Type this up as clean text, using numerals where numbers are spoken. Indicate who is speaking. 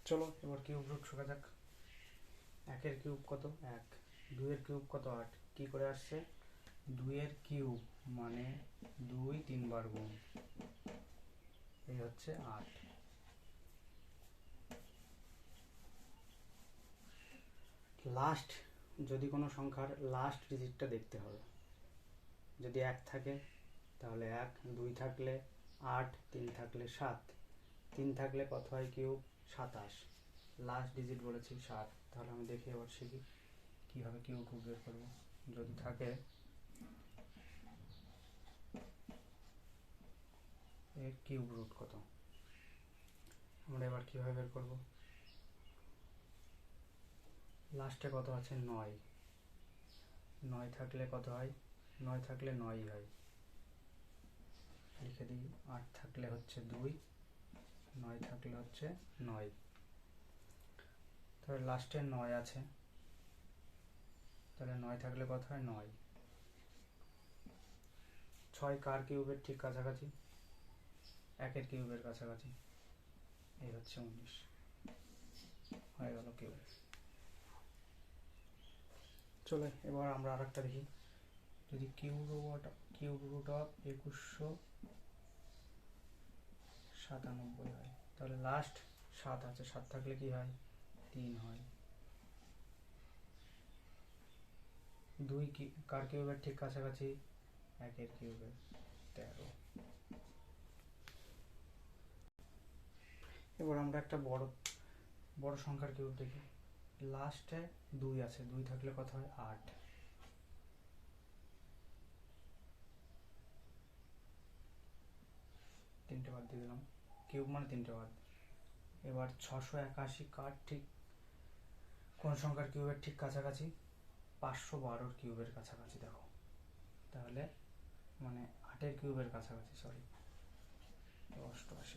Speaker 1: চলো এবার cube root শেখা যাক। একের কিউব কত? এক। দুইয়ের কিউব কত? আট। কি করে আসছে? দুইয়ের কিউব মানে দুই তিনবার গুণ, এই হচ্ছে আট। লাস্ট যদি কোনো সংখ্যার লাস্ট ডিজিটটা দেখতে হবে। যদি এক থাকে তাহলে এক, দুই থাকলে আট, তিন থাকলে সাত। তিন থাকলে কত হয় কিউব? 27। লাস্ট ডিজিট বলেছি 7। তাহলে আমি দেখি এবার শিখি কীভাবে কিউব বের করবো। যদি থাকে এর কিউব রুট কত, আমরা এবার কীভাবে বের করব? লাস্টে কত আছে? 9। 9 থাকলে কত হয়? 9 থাকলে 9ই হয়, লিখে দিই। 8 থাকলে হচ্ছে 2, 9 থাকলে হচ্ছে 9। তাহলে লাস্টে 9 আছে, তাহলে 9 থাকলে কত হয়? 9। 6 কার কিউবের ঠিক কাছাকাছি? একের কিউবের কাছাকাছি, এই হচ্ছে 19। হয়ে গেল কিউব। চলে এবার আমরা আর একটা দেখি। যদি কিউব রুট অফ 2197 হয়, তাহলে লাস্ট 7 আছে, 7 থাকলে কি হয়? 3 হয়। 2 কার কিউবের ঠিক কাছাকাছি? একের কিউবের, 13। এবার আমরা একটা বড় সংখ্যার কিউব দেখি। লাস্টে 2 আছে, 2 থাকলে কত হয়? 8। 3টে বাদ দিয়ে দিলাম, কিউব মানে 3টে বাদ। এবার 681 কার ঠিক কোন সংখ্যার কিউবের ঠিক কাছাকাছি? 512 কিউবের কাছাকাছি। দেখো তাহলে মানে 8-এর কিউবের কাছাকাছি, সরি 88।